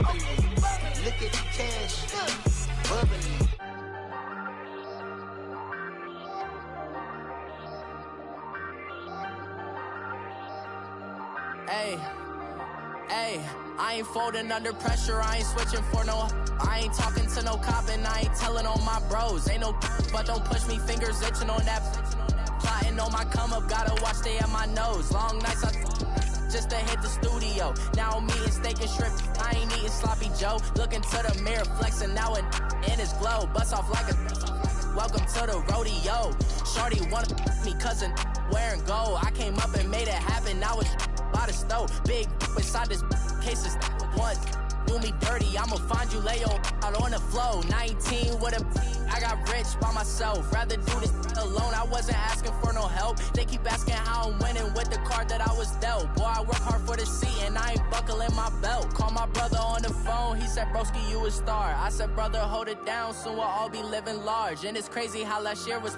bubbly. Look at the cash, bubbly. Hey, I ain't folding under pressure, I ain't switching for no. I ain't talking to no cop and I ain't telling on my bros. Ain't no but don't push me, fingers itching on that. Plotting on my come up, gotta watch stay at my nose. Long nights just to hit the studio. Now I'm eating steak and shrimp, I ain't eating sloppy Joe. Looking to the mirror, flexing now and in his glow. Bust off like a welcome to the rodeo. Shorty wanna me cousin wearing gold. I came up and made it happen, now it's by the stove. Big inside this case is one. Do me dirty, I'ma find you lay out on the floor. 19 with a I got rich by myself. Rather do this alone, I wasn't asking for no help. They keep asking how I'm winning with the card that I was dealt. Boy, I work hard for the seat and I ain't buckling my belt. Call my brother on the phone, he said, broski, you a star. I said, brother, hold it down, soon we'll all be living large. And it's crazy how last year was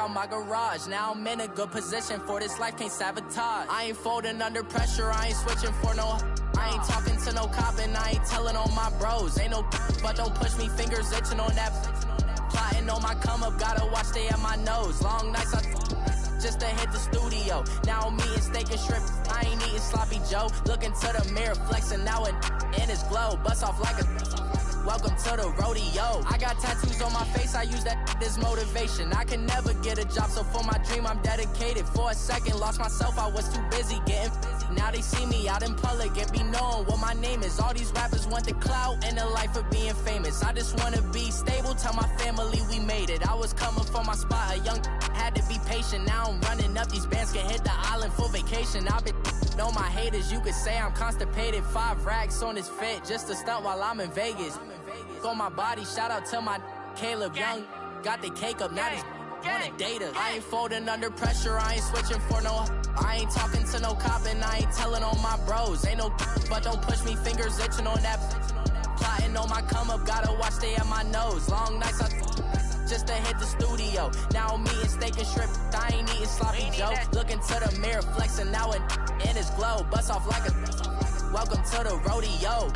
on my garage. Now I'm in a good position for this life, can't sabotage. I ain't folding under pressure, I ain't switching for no. I ain't talking to no cop and I ain't telling on my bros. Ain't no but don't push me, fingers itching on that. Plotting on my come up, gotta watch stay at my nose. Long nights just to hit the studio. Now I'm eating steak and shrimp, I ain't eating sloppy Joe. Looking to the mirror, flexing now and in his glow. Bust off like a welcome to the rodeo. I got tattoos on my face, I use that as motivation. I can never get a job, so for my dream I'm dedicated. For a second, lost myself, I was too busy getting busy. Now they see me out in public and be knowing what my name is. All these rappers want the clout and the life of being famous. I just wanna be stable, tell my family we made it. I was coming from my spot, a young had to be patient. Now I'm running up, these bands can hit the island for vacation. I've been know my haters, you could say I'm constipated. 5 racks on his fit, just to stunt while I'm in Vegas. On my body, shout out to my Caleb Young. Got the cake up, now they wanna date us. I ain't folding under pressure, I ain't switching for no. I ain't talking to no cop and I ain't telling on my bros. Ain't no but don't push me, fingers itching on that. Plotting on my come up, gotta watch stay at my nose. Long nights just to hit the studio. Now I'm eating steak and shrimp, I ain't eating sloppy Joe. Looking to the mirror, flexing now and in his glow. Bust off like a welcome to the rodeo.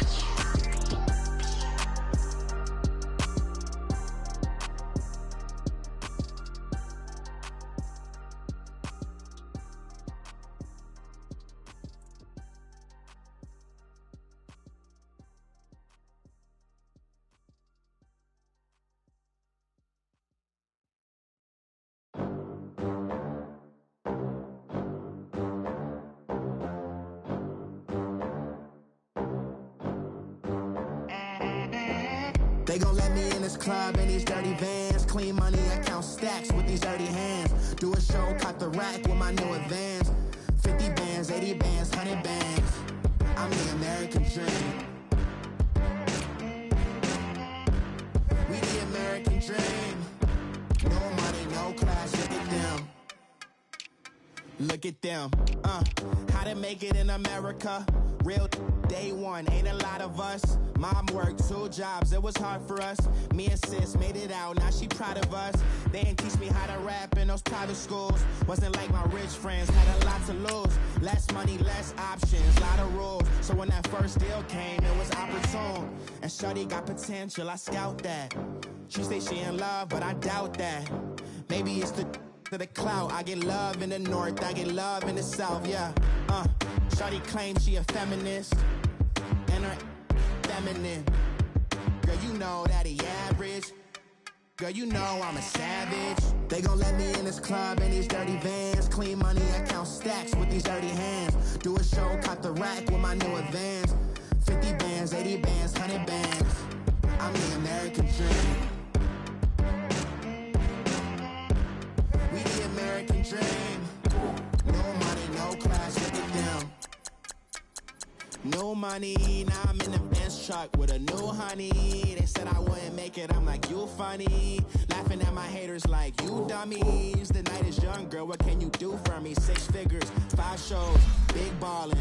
They gon' let me in this club in these dirty vans. Clean money, I count stacks with these dirty hands. Do a show, cut the rack with my new advance. 50 bands, 80 bands, 100 bands. I'm the American dream. We the American dream. No money, no class, look at them. Look at them, how to make it in America. Real day one, ain't a lot of us. Mom worked 2 jobs, it was hard for us. Me and sis made it out, now she proud of us. They didn't teach me how to rap in those private schools. Wasn't like my rich friends, had a lot to lose. Less money, less options, lot of rules. So when that first deal came, it was opportune. And shorty got potential, I scout that. She say she in love, but I doubt that. Maybe it's to the clout. I get love in the north, I get love in the south, yeah. Shawty claims she a feminist, and her feminine. Girl, you know that he average. Girl, you know I'm a savage. They gon' let me in this club in these dirty vans. Clean money, I count stacks with these dirty hands. Do a show, cut the rack with my new advance. 50 bands, 80 bands, 100 bands. I'm the American dream. We the American dream. No money, no class, look at them. No money, now I'm in the Benz truck with a new honey. They said I wouldn't make it, I'm like, you funny. Laughing at my haters like, you dummies. The night is young, girl, what can you do for me? 6 figures, 5 shows, big ballin'.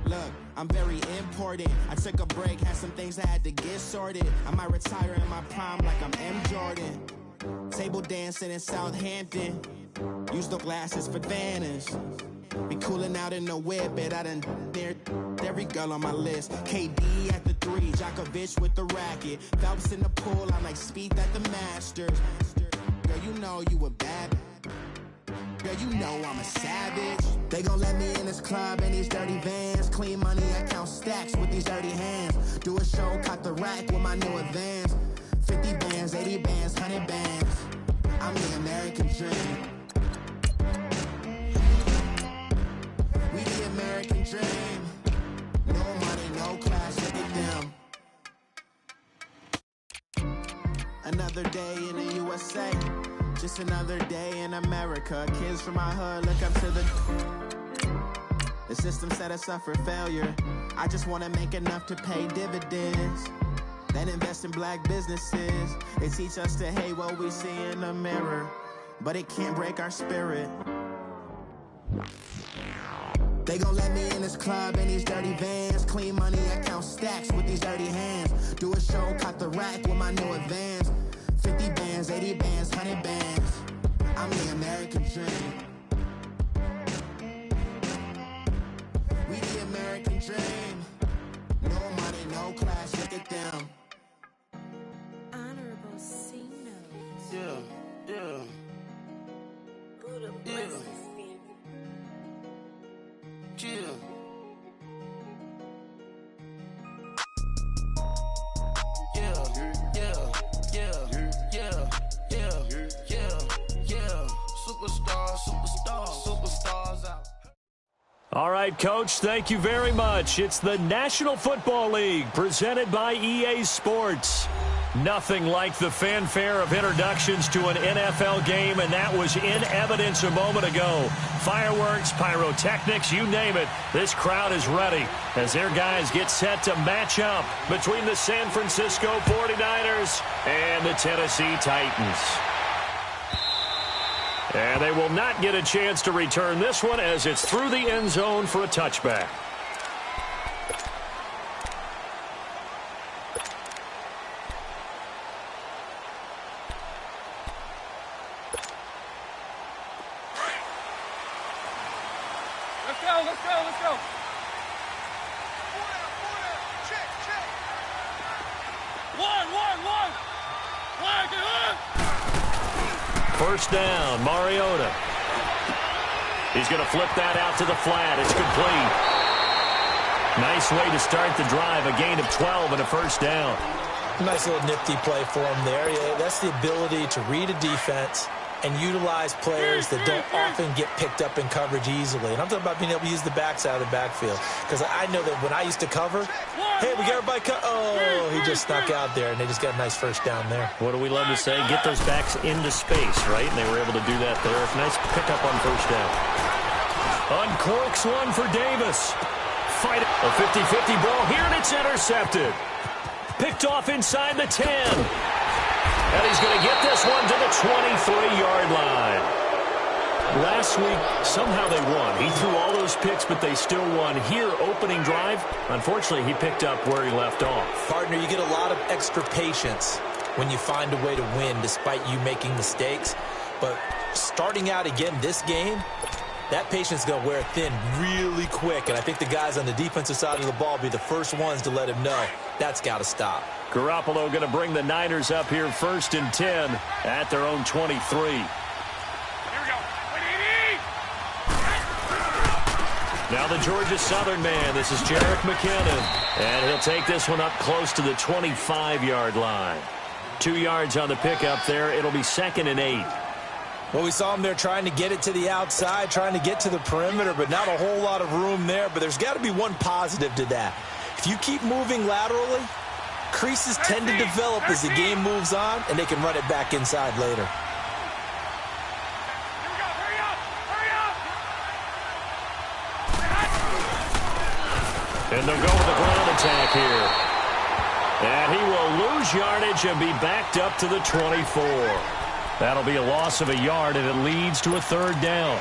Look, I'm very important. I took a break, had some things I had to get sorted. I might retire in my prime like I'm M. Jordan. Table dancing in Southampton. Use the glasses for Vannas. Be coolin' out in the whip, but I done near every girl on my list. KD at the 23, Djokovic with the racket. Phelps in the pool, I'm like Speed at the Masters. Girl, you know you a bad. Girl, you know I'm a savage. They gon' let me in this club in these dirty vans. Clean money, I count stacks with these dirty hands. Do a show, caught the rack with my new advance. 50 bands, 80 bands, 100 bands. I'm the American dream. We the American dream. No money, no class, look at them. Another day in the USA. Just another day in America. Kids from my hood look up to the system set us up for failure. I just want to make enough to pay dividends, then invest in black businesses. They teach us to hate what we see in the mirror, but it can't break our spirit. They gon' let me in this club in these dirty vans. Clean money, I count stacks with these dirty hands. Do a show, caught the rack with my new advance. 50 bands, 80 bands, 100 bands. I'm the American dream. We the American dream. No money, no class, look at them. Honorable C notes. Yeah. Buddha Yeah. blesses me. Yeah. Superstars out. All right, Coach, thank you very much. It's the National Football League presented by EA Sports. Nothing like the fanfare of introductions to an NFL game, and that was in evidence a moment ago. Fireworks, pyrotechnics, you name it. This crowd is ready as their guys get set to match up between the San Francisco 49ers and the Tennessee Titans. And they will not get a chance to return this one as it's through the end zone for a touchback. Let's go. Check. One. Flag it up. First down, Mariota. He's going to flip that out to the flat. It's complete. Nice way to start the drive. A gain of 12 and a first down. Nice little nifty play for him there. Yeah, that's the ability to read a defense and utilize players that don't often get picked up in coverage easily. And I'm talking about being able to use the backside of the backfield. Because I know that when I used to cover, hey, we got everybody oh, he just snuck out there, and they just got a nice first down there. What do we love to say? Get those backs into space, right? And they were able to do that there. Nice pickup on first down. Uncorks one for Davis. Fight it. A 50-50 ball here, and it's intercepted. Picked off inside the 10. And he's going to get this one to the 23-yard line. Last week, somehow they won. He threw all those picks, but they still won. Here, opening drive, unfortunately, he picked up where he left off. Partner, you get a lot of extra patience when you find a way to win despite you making mistakes. But starting out again this game, that patience is going to wear thin really quick. And I think the guys on the defensive side of the ball will be the first ones to let him know that's got to stop. Garoppolo going to bring the Niners up here 1st and 10 at their own 23. Now the Georgia Southern man. This is Jerick McKinnon. And he'll take this one up close to the 25-yard line. 2 yards on the pickup there. It'll be 2nd and 8. Well, we saw him there trying to get it to the outside, trying to get to the perimeter, but not a whole lot of room there. But there's got to be one positive to that. If you keep moving laterally, creases tend to develop as the game moves on, and they can run it back inside later. And they'll go with the ground attack here. And he will lose yardage and be backed up to the 24. That'll be a loss of a yard, and it leads to a 3rd down.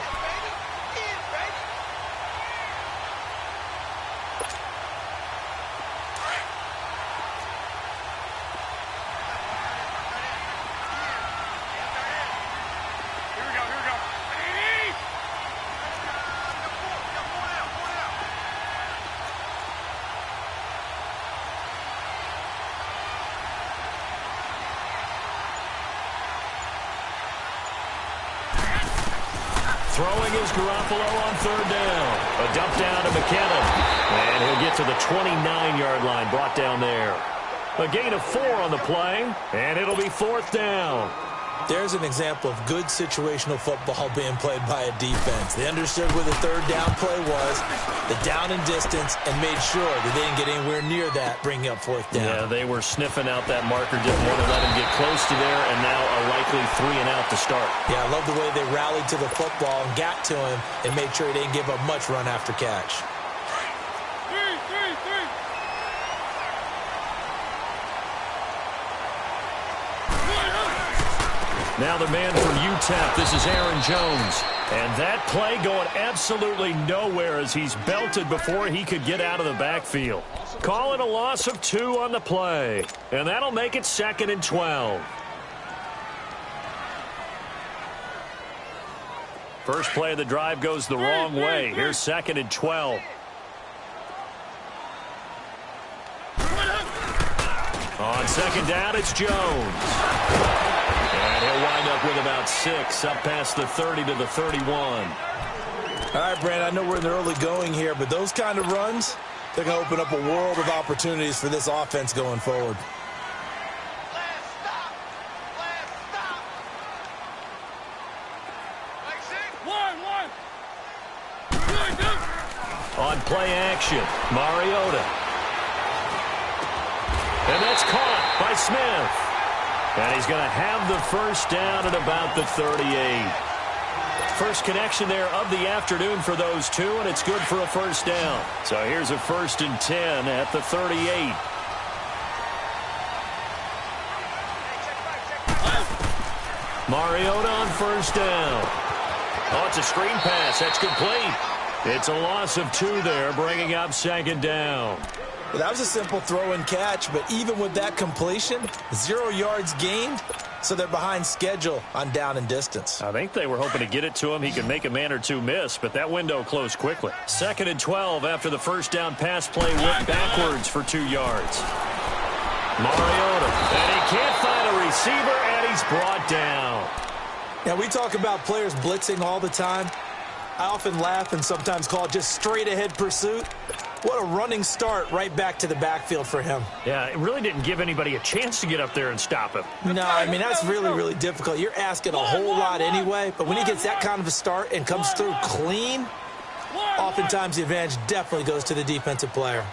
Throwing is Garoppolo on third down. A dump down to McKinnon. And he'll get to the 29-yard line, brought down there. A gain of 4 on the play, and it'll be fourth down. There's an example of good situational football being played by a defense. They understood where the third down play was, the down and distance, and made sure that they didn't get anywhere near that, bringing up fourth down. Yeah, they were sniffing out that marker, didn't want to let him get close to there, and now a likely 3 and out to start. Yeah, I love the way they rallied to the football and got to him and made sure he didn't give up much run after catch. Now the man from UTEP, this is Aaron Jones. And that play going absolutely nowhere as he's belted before he could get out of the backfield. Calling a loss of 2 on the play. And that'll make it 2nd and 12. First play of the drive goes the wrong way. Here's 2nd and 12. On 2nd down, it's Jones. And he'll wind up with about 6, up past the 30 to the 31. All right, Brandon, I know we're in the early going here, but those kind of runs, they're going to open up a world of opportunities for this offense going forward. On play action, Mariota. And that's caught by Smith. And he's going to have the first down at about the 38. First connection there of the afternoon for those two, and it's good for a first down. So here's a 1st and 10 at the 38. Mariota on first down. Oh, it's a screen pass. That's complete. It's a loss of 2 there, bringing up 2nd down. Well, that was a simple throw and catch, but even with that completion, 0 yards gained, so they're behind schedule on down and distance. I think they were hoping to get it to him. He could make a man or two miss, but that window closed quickly. 2nd and 12 after the first down pass play went backwards for 2 yards. Mariota, and he can't find a receiver, and he's brought down. Now, we talk about players blitzing all the time. I often laugh and sometimes call it just straight-ahead pursuit. What a running start right back to the backfield for him. Yeah, it really didn't give anybody a chance to get up there and stop him. No, I mean, that's really, really difficult. You're asking a whole lot anyway, but when he gets that kind of a start and comes through clean, oftentimes the advantage definitely goes to the defensive player.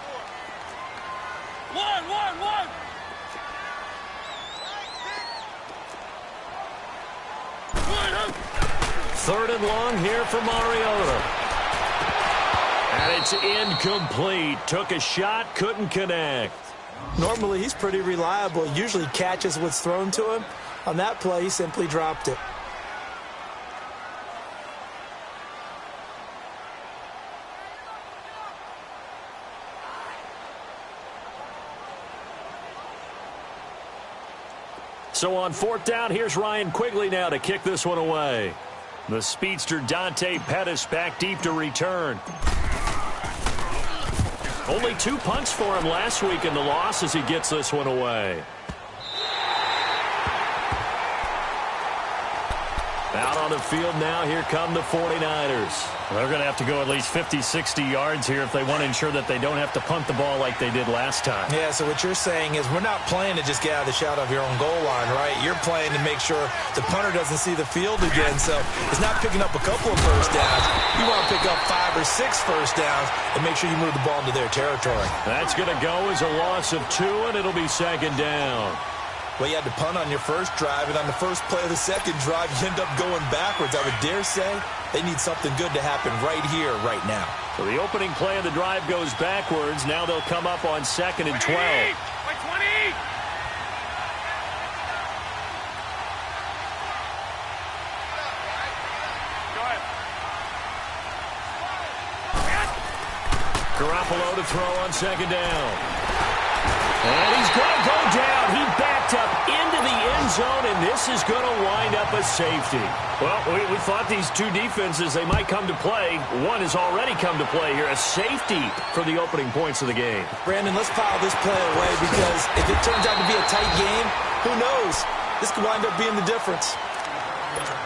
3rd and long here for Mariota. And it's incomplete. Took a shot, couldn't connect. Normally, he's pretty reliable. Usually catches what's thrown to him. On that play, he simply dropped it. So on 4th down, here's Ryan Quigley now to kick this one away. The speedster Dante Pettis back deep to return. Only 2 punts for him last week in the loss as he gets this one away. Out on the field now, here come the 49ers. They're going to have to go at least 50, 60 yards here if they want to ensure that they don't have to punt the ball like they did last time. Yeah, so what you're saying is we're not playing to just get out of the shadow of your own goal line, right? You're playing to make sure the punter doesn't see the field again, so it's not picking up a couple of first downs. You want to pick up 5 or 6 first downs and make sure you move the ball into their territory. That's going to go as a loss of 2, and it'll be 2nd down. Well, you had to punt on your first drive, and on the first play of the second drive, you end up going backwards. I would dare say they need something good to happen right here, right now. So the opening play of the drive goes backwards. Now they'll come up on 2nd and 12. 20! Garoppolo to throw on 2nd down. And he's going to go down. He backed up into the end zone, and this is going to wind up a safety. Well, we thought these two defenses, they might come to play. One has already come to play here, a safety for the opening points of the game. Brandon, let's pile this play away because if it turns out to be a tight game, who knows? This could wind up being the difference.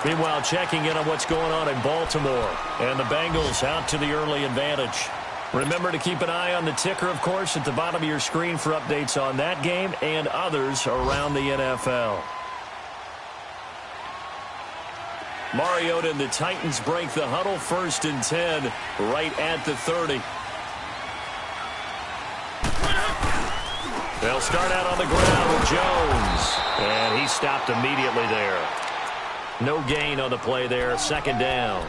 Meanwhile, checking in on what's going on in Baltimore. And the Bengals out to the early advantage. Remember to keep an eye on the ticker, of course, at the bottom of your screen for updates on that game and others around the NFL. Mariota and the Titans break the huddle, 1st and 10, right at the 30. They'll start out on the ground with Jones. And he stopped immediately there. No gain on the play there, 2nd down.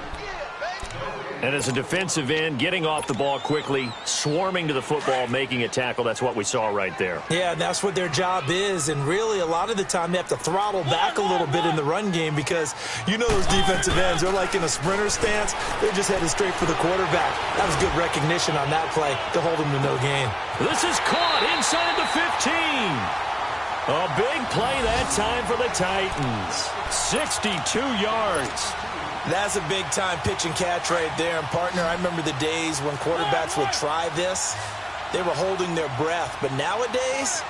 And as a defensive end, getting off the ball quickly, swarming to the football, making a tackle, that's what we saw right there. Yeah, and that's what their job is. And really, a lot of the time, they have to throttle back a little bit in the run game because you know those defensive ends, they're like in a sprinter stance. They're just headed straight for the quarterback. That was good recognition on that play to hold him to no gain. This is caught inside the 15. A big play that time for the Titans. 62 yards. That's a big-time pitch and catch right there. And, partner, I remember the days when quarterbacks would try this. They were holding their breath. But nowadays,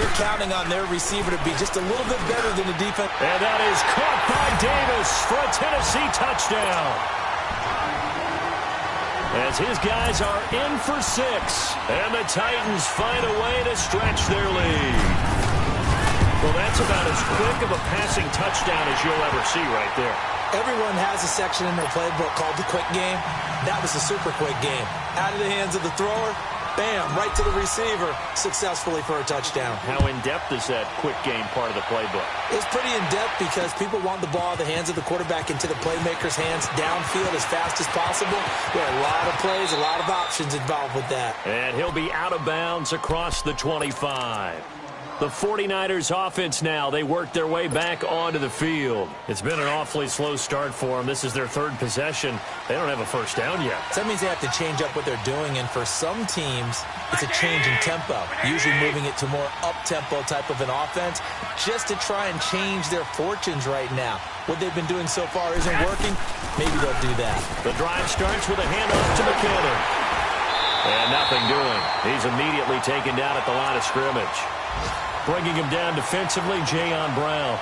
they're counting on their receiver to be just a little bit better than the defense. And that is caught by Davis for a Tennessee touchdown. As his guys are in for 6. And the Titans find a way to stretch their lead. Well, that's about as quick of a passing touchdown as you'll ever see right there. Everyone has a section in their playbook called the quick game. That was a super quick game. Out of the hands of the thrower, bam, right to the receiver, successfully for a touchdown. How in-depth is that quick game part of the playbook? It's pretty in-depth because people want the ball in the hands of the quarterback into the playmaker's hands downfield as fast as possible. There are a lot of plays, a lot of options involved with that. And he'll be out of bounds across the 25. The 49ers offense now, they work their way back onto the field. It's been an awfully slow start for them. This is their 3rd possession. They don't have a 1st down yet. So that means they have to change up what they're doing, and for some teams, it's a change in tempo, usually moving it to more up-tempo type of an offense just to try and change their fortunes right now. What they've been doing so far isn't working. Maybe they'll do that. The drive starts with a handoff to McKinnon. And nothing doing. He's immediately taken down at the line of scrimmage. Bringing him down defensively, Jayon Brown.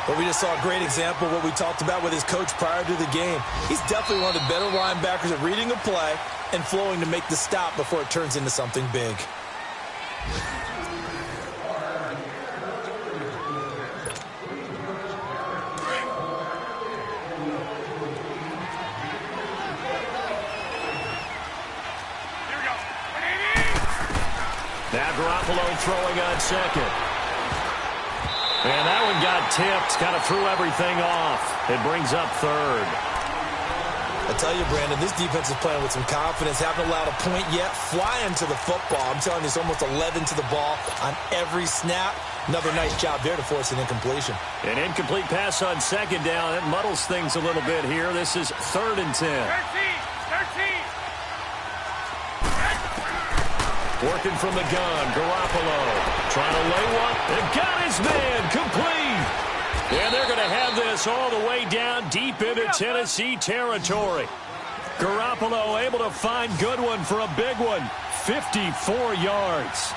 Well, we just saw a great example of what we talked about with his coach prior to the game. He's definitely one of the better linebackers at reading a play and flowing to make the stop before it turns into something big. Now Garoppolo throwing on 2nd. And that one got tipped. Kind of threw everything off. It brings up 3rd. I tell you, Brandon, this defense is playing with some confidence. Haven't allowed a point yet. Flying to the football. I'm telling you, it's almost 11 to the ball on every snap. Another nice job there to force an incompletion. An incomplete pass on 2nd down. It muddles things a little bit here. This is 3rd and 10. 13. Working from the gun, Garoppolo trying to lay one, and got his man complete. And they're going to have this all the way down deep into Tennessee territory. Garoppolo able to find Goodwin for a big one, 54 yards.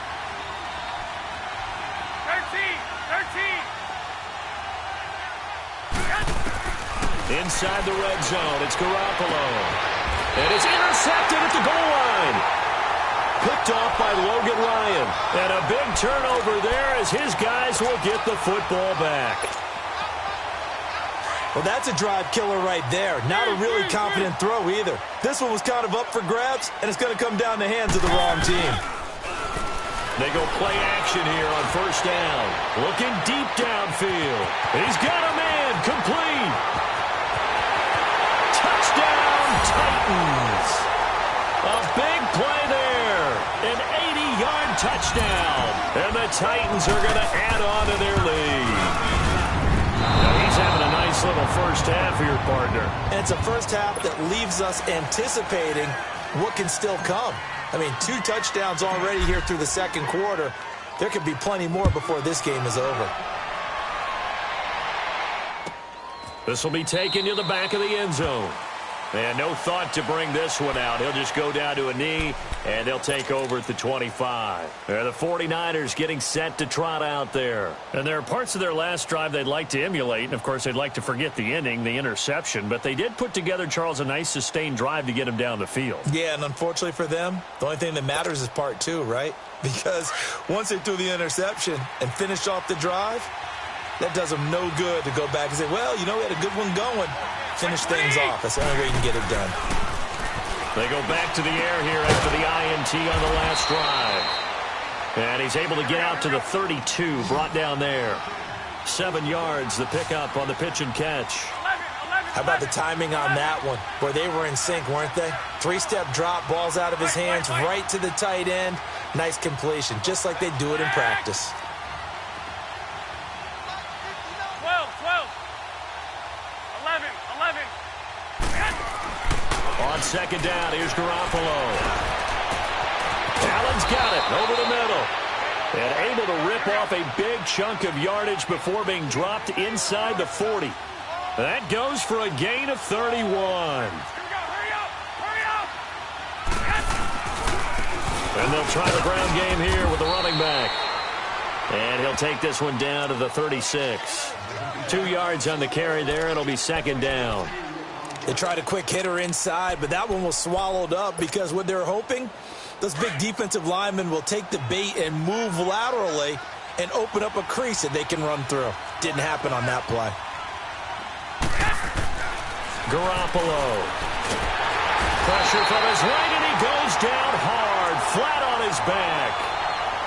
13. Inside the red zone, it's Garoppolo. And it's intercepted at the goal line. Picked off by Logan Ryan. And a big turnover there as his guys will get the football back. Well, that's a drive killer right there. Not a really confident throw either. This one was kind of up for grabs, and it's going to come down the hands of the wrong team. They go play action here on 1st down. Looking deep downfield. He's got a man complete. Touchdown, Titans. A big play there. An 80-yard touchdown. And the Titans are going to add on to their lead. Now he's having a nice little 1st half here, partner. And it's a 1st half that leaves us anticipating what can still come. I mean, 2 touchdowns already here through the 2nd quarter. There could be plenty more before this game is over. This will be taken to the back of the end zone. And no thought to bring this one out. He'll just go down to a knee, and they'll take over at the 25. The 49ers getting set to trot out there. And there are parts of their last drive they'd like to emulate. And, of course, they'd like to forget the ending, the interception. But they did put together, Charles, a nice sustained drive to get him down the field. Yeah, and unfortunately for them, the only thing that matters is part 2, right? Because once they threw the interception and finished off the drive, that does them no good to go back and say, well, you know, we had a good one going. Finish things off. That's the only way you can get it done. They go back to the air here after the INT on the last drive. And he's able to get out to the 32, brought down there. 7 yards, the pickup on the pitch and catch. How about the timing on that one, where they were in sync, weren't they? 3-step drop, balls out of his hands, right to the tight end. Nice completion, just like they do it in practice. 11. On second down, here's Garoppolo. Allen's got it over the middle. And able to rip off a big chunk of yardage before being dropped inside the 40. That goes for a gain of 31. And they'll try the ground game here with the running back. And he'll take this one down to the 36. 2 yards on the carry there. It'll be second down. They tried a quick hitter inside, but that one was swallowed up because what they're hoping, those big defensive linemen will take the bait and move laterally and open up a crease that they can run through. Didn't happen on that play. Garoppolo. Pressure from his right, and he goes down hard, flat on his back.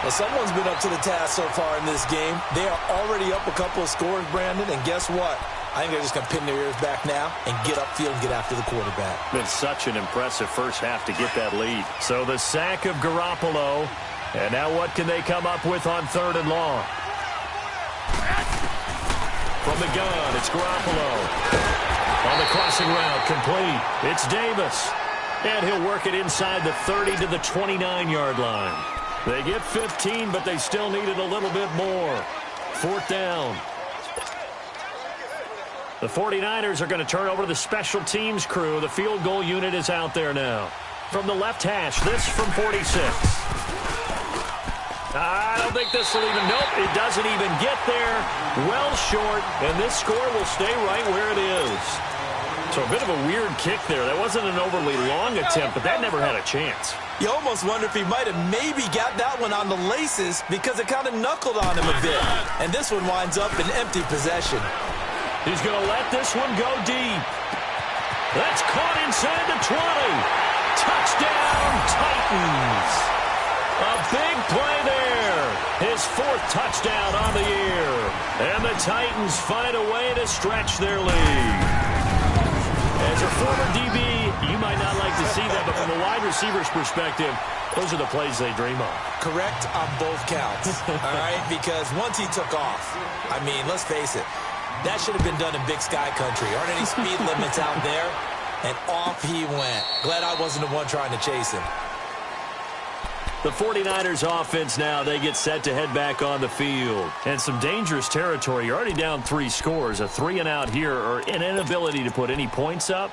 Well, someone's been up to the task so far in this game. They are already up a couple of scores, Brandon, and guess what? I think they're just going to pin their ears back now and get upfield and get after the quarterback. Been such an impressive first half to get that lead. So the sack of Garoppolo, and now what can they come up with on 3rd and long? From the gun, it's Garoppolo. On the crossing route, complete. It's Davis. And he'll work it inside the 30 to the 29-yard line. They get 15, but they still needed a little bit more. 4th down. The 49ers are going to turn over to the special teams crew. The field goal unit is out there now. From the left hash, this from 46. I don't think this will even, nope, it doesn't even get there. Well short, and this score will stay right where it is. So a bit of a weird kick there. That wasn't an overly long attempt, but that never had a chance. You almost wonder if he might have maybe got that one on the laces because it kind of knuckled on him a bit. And this one winds up in empty possession. He's going to let this one go deep. That's caught inside the 20. Touchdown, Titans. A big play there. His 4th touchdown on the year. And the Titans find a way to stretch their lead. As a former DB, you might not like to see that, but from a wide receiver's perspective, those are the plays they dream of. Correct on both counts, all right? Because once he took off, I mean, let's face it, that should have been done in Big Sky Country. Aren't any speed limits out there? And off he went. Glad I wasn't the one trying to chase him. The 49ers offense now, they get set to head back on the field. And some dangerous territory. You're already down 3 scores. A 3-and-out here, or an inability to put any points up.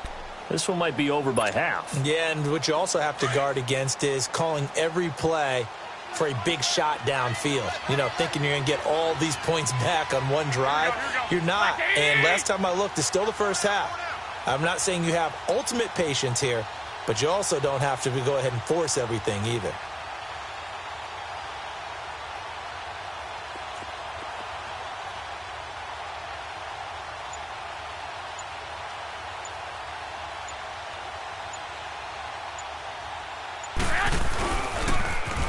This one might be over by half. Yeah, and what you also have to guard against is calling every play for a big shot downfield. You know, thinking you're going to get all these points back on one drive. You're not. And last time I looked, it's still the first half. I'm not saying you have ultimate patience here, but you also don't have to go ahead and force everything either.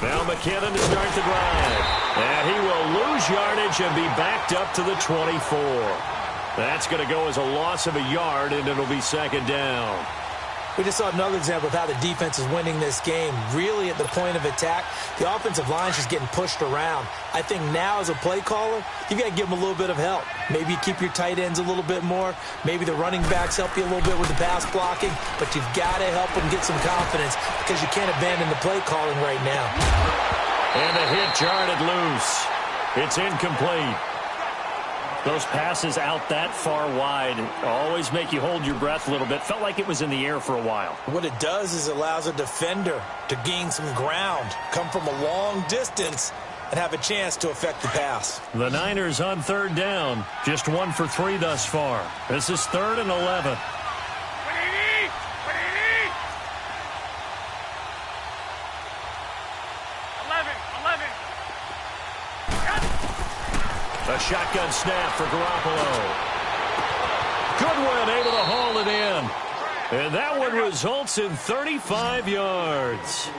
Now McKinnon to start the drive. And he will lose yardage and be backed up to the 24. That's going to go as a loss of a yard, and it'll be second down. We just saw another example of how the defense is winning this game. Really at the point of attack, the offensive line's just getting pushed around. I think now as a play caller, you got to give them a little bit of help. Maybe you keep your tight ends a little bit more. Maybe the running backs help you a little bit with the pass blocking. But you've got to help them get some confidence because you can't abandon the play calling right now. And the hit jarred it loose. It's incomplete. Those passes out that far wide always make you hold your breath a little bit. Felt like it was in the air for a while. What it does is allows a defender to gain some ground, come from a long distance, and have a chance to affect the pass. The Niners on third down. Just 1 for 3 thus far. This is 3rd and 11. A shotgun snap for Garoppolo. Goodwin able to haul it in. And that one results in 35 yards.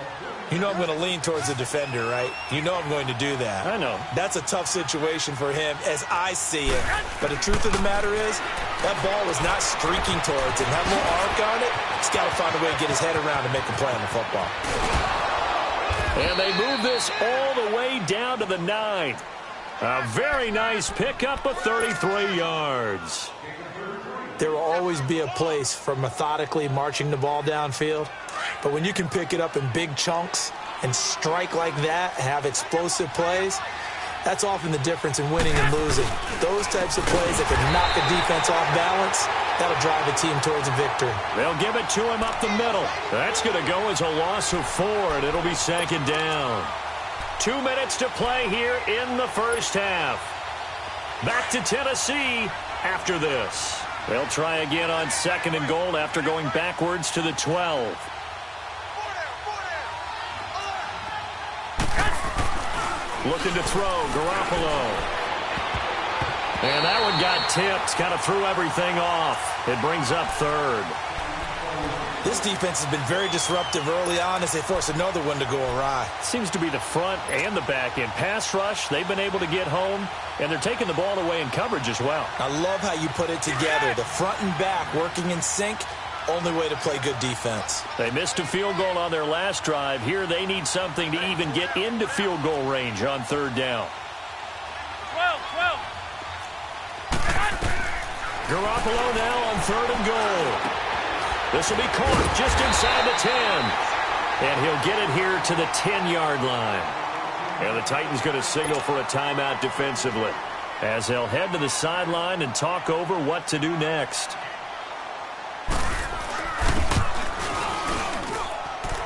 You know I'm going to lean towards the defender, right? You know I'm going to do that. I know. That's a tough situation for him as I see it. But the truth of the matter is, that ball was not streaking towards him. Have a little arc on it. He's got to find a way to get his head around and make a play on the football. And they move this all the way down to the 9. A very nice pickup of 33 yards. There will always be a place for methodically marching the ball downfield. But when you can pick it up in big chunks and strike like that, have explosive plays, that's often the difference in winning and losing. Those types of plays that can knock a defense off balance, that'll drive a team towards a victory. They'll give it to him up the middle. That's going to go as a loss of 4, and it'll be 2nd down. 2 minutes to play here in the first half. Back to Tennessee after this. They'll try again on 2nd and goal after going backwards to the 12. Looking to throw, Garoppolo. And that one got tipped. Kind of threw everything off. It brings up 3rd. This defense has been very disruptive early on as they force another one to go awry. Seems to be the front and the back end. Pass rush, they've been able to get home, and they're taking the ball away in coverage as well. I love how you put it together. The front and back working in sync, only way to play good defense. They missed a field goal on their last drive. Here they need something to even get into field goal range on 3rd down. 12. Garoppolo now on 3rd and goal. This will be caught just inside the 10. And he'll get it here to the 10-yard line. And the Titans going to signal for a timeout defensively as they'll head to the sideline and talk over what to do next.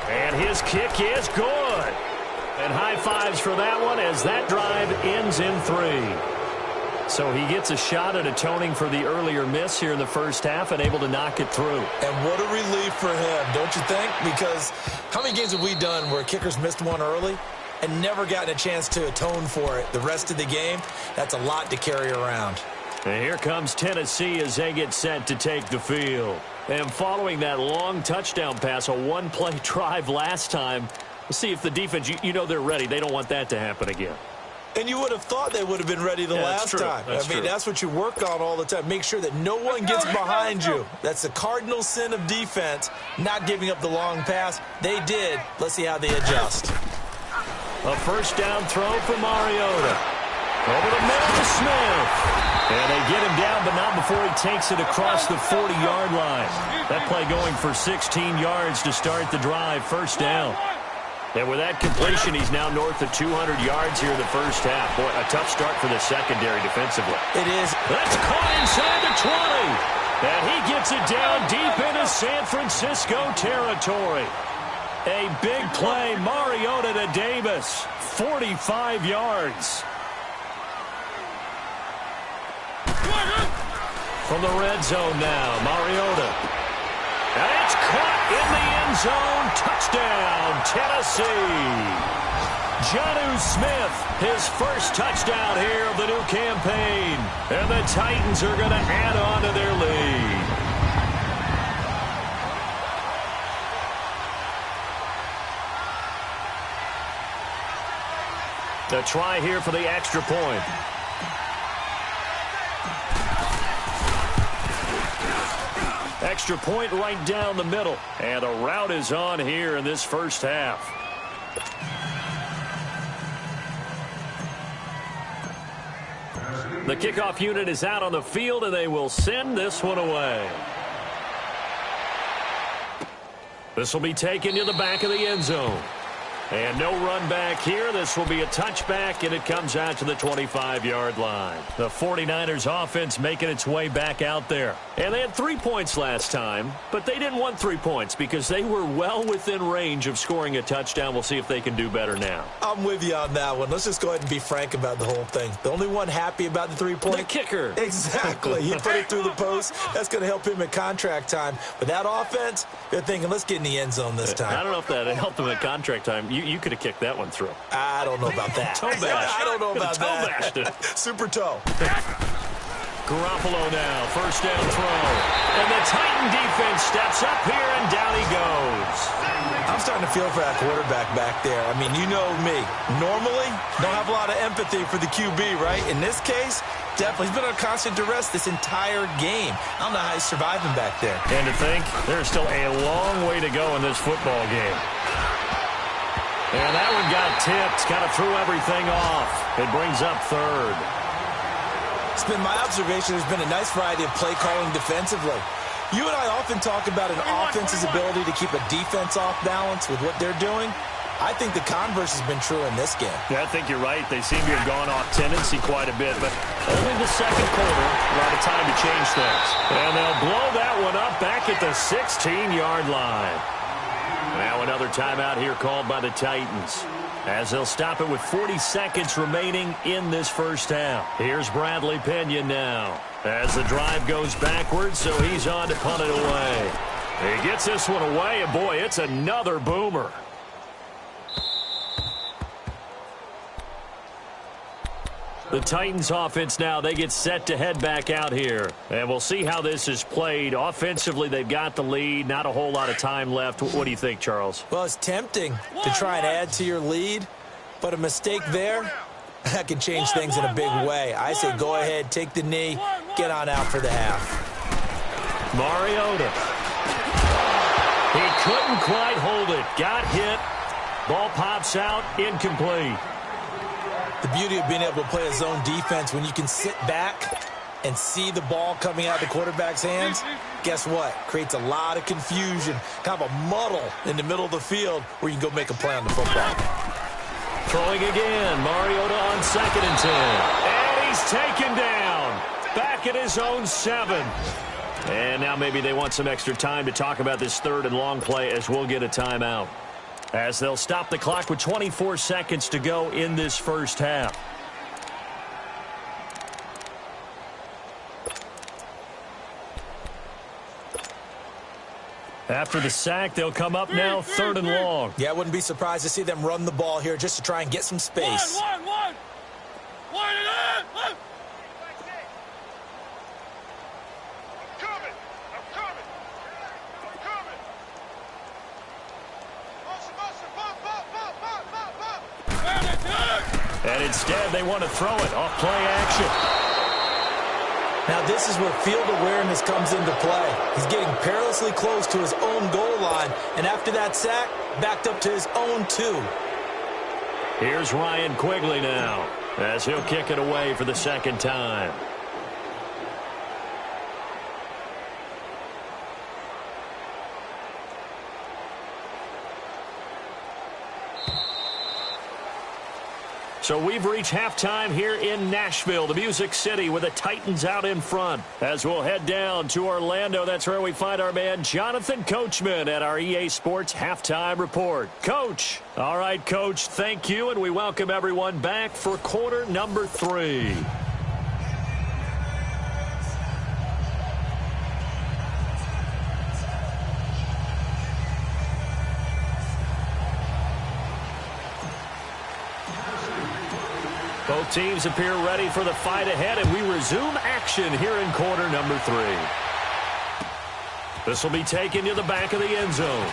And his kick is good. And high fives for that one as that drive ends in 3. So he gets a shot at atoning for the earlier miss here in the first half and able to knock it through. And what a relief for him, don't you think? Because how many games have we done where kickers missed one early and never gotten a chance to atone for it the rest of the game? That's a lot to carry around. And here comes Tennessee as they get set to take the field. And following that long touchdown pass, a one-play drive last time, we'll see if the defense, you know they're ready. They don't want that to happen again. And you would have thought they would have been ready the last time. I mean, that's what you work on all the time. Make sure that no one gets behind you. That's the cardinal sin of defense, not giving up the long pass. They did. Let's see how they adjust. A first down throw for Mariota. Over the middle to Smith. And they get him down, but not before he takes it across the 40-yard line. That play going for 16 yards to start the drive. First down. And with that completion, he's now north of 200 yards here in the first half. Boy, a tough start for the secondary defensively. It is. That's caught inside the 20. And he gets it down deep into San Francisco territory. A big play, Mariota to Davis. 45 yards. From the red zone now, Mariota. And it's caught in the end zone. Touchdown, Tennessee. Jonnu Smith, his first touchdown here of the new campaign. And the Titans are going to add on to their lead. The try here for the extra point. Extra point right down the middle. And a rout is on here in this first half. The kickoff unit is out on the field, and they will send this one away. This will be taken to the back of the end zone. And no run back here. This will be a touchback, and it comes out to the 25-yard line. The 49ers offense making its way back out there. And they had 3 points last time, but they didn't want 3 points because they were well within range of scoring a touchdown. We'll see if they can do better now. I'm with you on that one. Let's just go ahead and be frank about the whole thing. The only one happy about the 3-point? The kicker. Exactly. He put it through the post. That's going to help him in contract time. But that offense, they're thinking, let's get in the end zone this time. I don't know if that helped them in contract time. You could have kicked that one through. I don't know about that. Toe bash. I don't know about toe that. Bashed it. Super toe. Garoppolo now, first down throw. And the Titan defense steps up here, and down he goes. I'm starting to feel for that quarterback back there. I mean, you know me. Normally, don't have a lot of empathy for the QB, right? In this case, definitely. He's been under constant duress this entire game. I don't know how he's surviving back there. And to think, there's still a long way to go in this football game. And that one got tipped, kind of threw everything off. It brings up third. It's been my observation there's been a nice variety of play calling defensively. You and I often talk about an offense's ability to keep a defense off balance with what they're doing. I think the converse has been true in this game. Yeah, I think you're right. They seem to have gone off tendency quite a bit, but only the second quarter, a lot of time to change things. And they'll blow that one up back at the 16-yard line. Now another timeout here called by the Titans, as they'll stop it with 40 seconds remaining in this first half. Here's Bradley Pena now, as the drive goes backwards, so he's on to punt it away. He gets this one away, and boy, it's another boomer. The Titans offense now, they get set to head back out here. And we'll see how this is played. Offensively, they've got the lead. Not a whole lot of time left. What do you think, Charles? Well, it's tempting to try and add to your lead, but a mistake there, that can change things in a big way. I say go ahead, take the knee, get on out for the half. Mariota. He couldn't quite hold it. Got hit. Ball pops out, incomplete. The beauty of being able to play a zone defense when you can sit back and see the ball coming out of the quarterback's hands, guess what? Creates a lot of confusion, kind of a muddle in the middle of the field where you can go make a play on the football. Throwing again, Mariota on 2nd and 10. And he's taken down, back at his own 7. And now maybe they want some extra time to talk about this 3rd and long play, as we'll get a timeout, as they'll stop the clock with 24 seconds to go in this first half. After the sack, they'll come up now 3rd and long. Yeah, I wouldn't be surprised to see them run the ball here just to try and get some space. One. And instead, they want to throw it off play action. Now, this is where field awareness comes into play. He's getting perilously close to his own goal line, and after that sack, backed up to his own 2. Here's Ryan Quigley now, as he'll kick it away for the 2nd time. So we've reached halftime here in Nashville, the Music City, with the Titans out in front. As we'll head down to Orlando, that's where we find our man Jonathan Coachman at our EA Sports Halftime Report. Coach. All right, Coach, thank you, and we welcome everyone back for quarter number 3. Both teams appear ready for the fight ahead, and we resume action here in quarter number 3. This will be taken to the back of the end zone.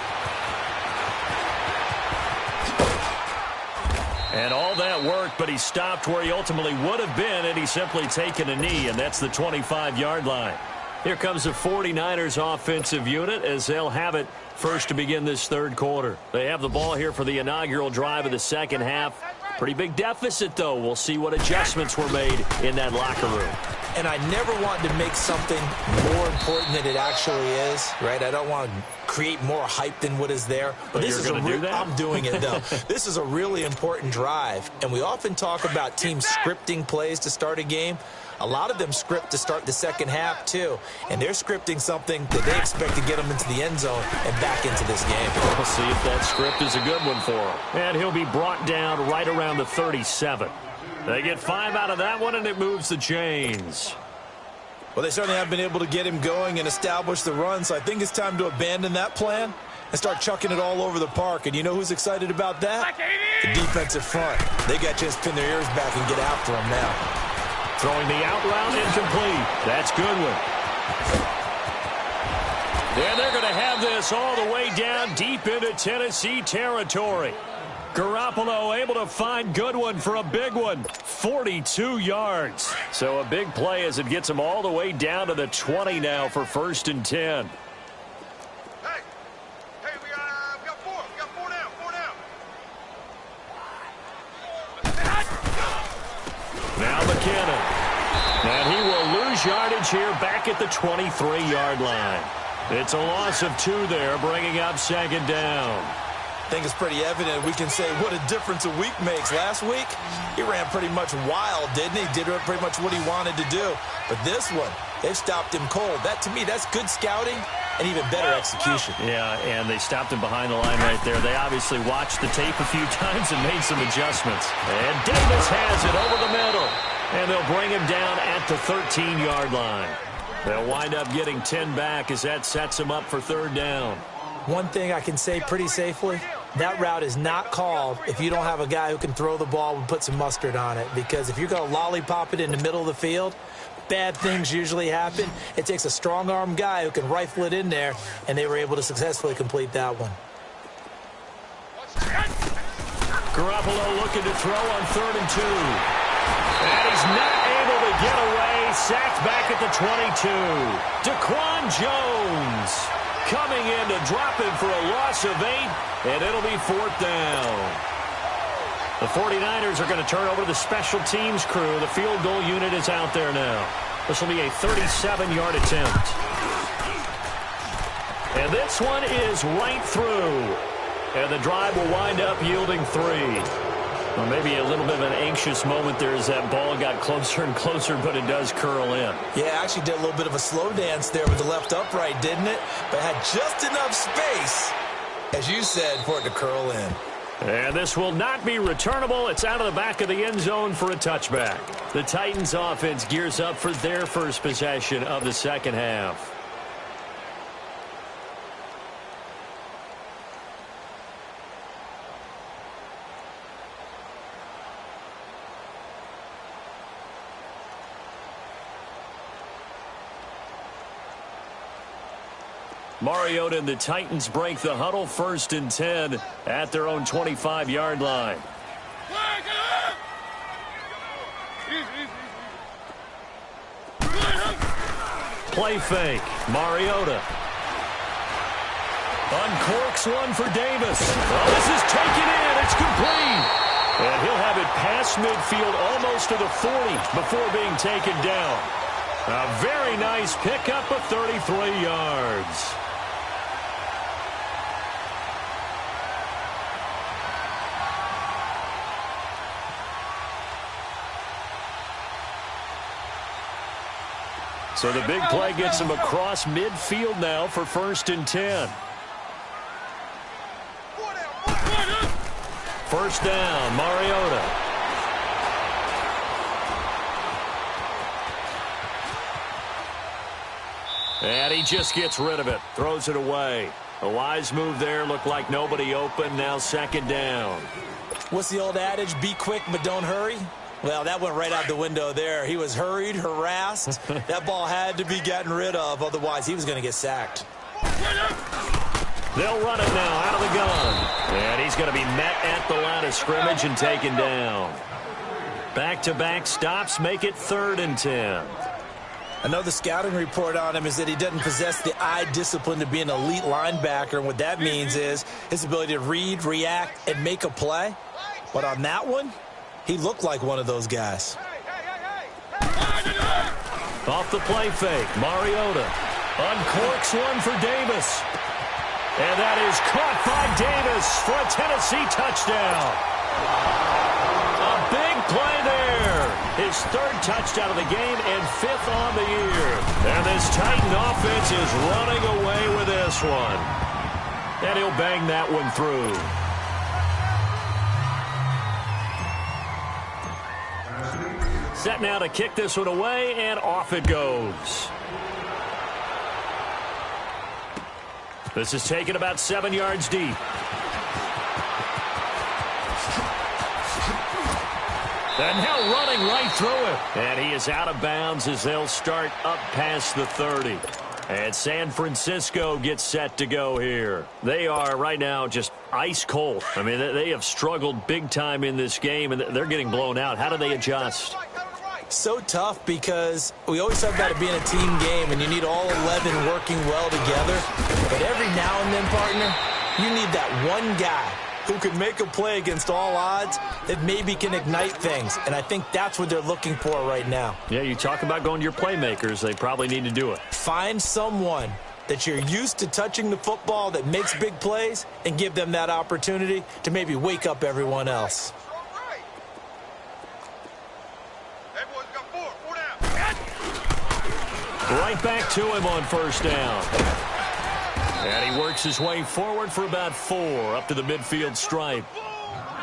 And all that work, but he stopped where he ultimately would have been, and he's simply taken a knee, and that's the 25-yard line. Here comes the 49ers offensive unit as they'll have it first to begin this 3rd quarter. They have the ball here for the inaugural drive of the 2nd half. Pretty big deficit, though. We'll see what adjustments were made in that locker room. And I never want to make something more important than it actually is, right? I don't want to create more hype than what is there. But this is I'm doing it, though. This is a really important drive. And we often talk about teams scripting plays to start a game. A lot of them script to start the second half, too. And they're scripting something that they expect to get them into the end zone and back into this game. We'll see if that script is a good one for him. And he'll be brought down right around the 37. They get 5 out of that one, and it moves the chains. Well, they certainly have been able to get him going and establish the run, so I think it's time to abandon that plan and start chucking it all over the park. And you know who's excited about that? The defensive front. They got a chance to pin their ears back and get after him now. Throwing the out route incomplete. That's Goodwin. And they're going to have this all the way down deep into Tennessee territory. Garoppolo able to find Goodwin for a big one. 42 yards. So a big play as it gets him all the way down to the 20 now for 1st and 10. Hey, we got 4. We got 4 down. 4 down. Now McKinnon. And he will lose yardage here back at the 23-yard line. It's a loss of 2 there, bringing up 2nd down. I think it's pretty evident we can say what a difference a week makes. Last week, he ran pretty much wild, didn't he? Did pretty much what he wanted to do. But this one, they've stopped him cold. That, to me, that's good scouting and even better execution. Yeah, and they stopped him behind the line right there. They obviously watched the tape a few times and made some adjustments. And Davis has it over the middle. And they'll bring him down at the 13-yard line. They'll wind up getting 10 back as that sets him up for 3rd down. One thing I can say pretty safely, that route is not called if you don't have a guy who can throw the ball and put some mustard on it. Because if you're going to lollipop it in the middle of the field, bad things usually happen. It takes a strong-arm guy who can rifle it in there, and they were able to successfully complete that one. Garoppolo looking to throw on 3rd and 2. And he's not able to get away. Sacked back at the 22. Daquan Jones coming in to drop him for a loss of 8, and it'll be 4th down. The 49ers are going to turn over to the special teams crew. The field goal unit is out there now. This will be a 37-yard attempt. And this one is right through. And the drive will wind up yielding 3. Well, maybe a little bit of an anxious moment there as that ball got closer and closer, but it does curl in. Yeah, actually did a little bit of a slow dance there with the left upright, didn't it? But had just enough space, as you said, for it to curl in. And this will not be returnable. It's out of the back of the end zone for a touchback. The Titans offense gears up for their first possession of the second half. Mariota and the Titans break the huddle. 1st and 10 at their own 25-yard line. Play fake. Mariota uncorks one for Davis. Oh, this is taken in. It's complete. And he'll have it past midfield almost to the 40 before being taken down. A very nice pickup of 33 yards. So the big play gets him across midfield now for 1st and 10. 1st down, Mariota. And he just gets rid of it, throws it away. A wise move there, looked like nobody open, now 2nd down. What's the old adage, be quick but don't hurry? Well, that went right out the window there. He was hurried, harassed. That ball had to be gotten rid of, otherwise he was going to get sacked. They'll run it now out of the gun. And he's going to be met at the line of scrimmage and taken down. Back-to-back stops make it 3rd and 10. I know the scouting report on him is that he doesn't possess the eye discipline to be an elite linebacker. And what that means is his ability to read, react, and make a play. But on that one, He looked like one of those guys. Off the play fake, Mariota uncorks one for Davis. And that is caught by Davis for a Tennessee touchdown. A big play there. His third touchdown of the game and fifth on the year. And this Titan offense is running away with this one. And he'll bang that one through. Set now to kick this one away, and off it goes. This is taken about 7 yards deep. And now running right through it. And he is out of bounds as they'll start up past the 30. And San Francisco gets set to go here. They are right now just ice cold. I mean, they have struggled big time in this game, and they're getting blown out. How do they adjust? So tough because we always talk about it being a team game, and you need all 11 working well together. But every now and then, partner, you need that one guy who can make a play against all odds that maybe can ignite things. And I think that's what they're looking for right now. Yeah, you talk about going to your playmakers. They probably need to do it. Find someone that you're used to touching the football that makes big plays and give them that opportunity to maybe wake up everyone else. Right back to him on first down. And he works his way forward for about 4 up to the midfield stripe.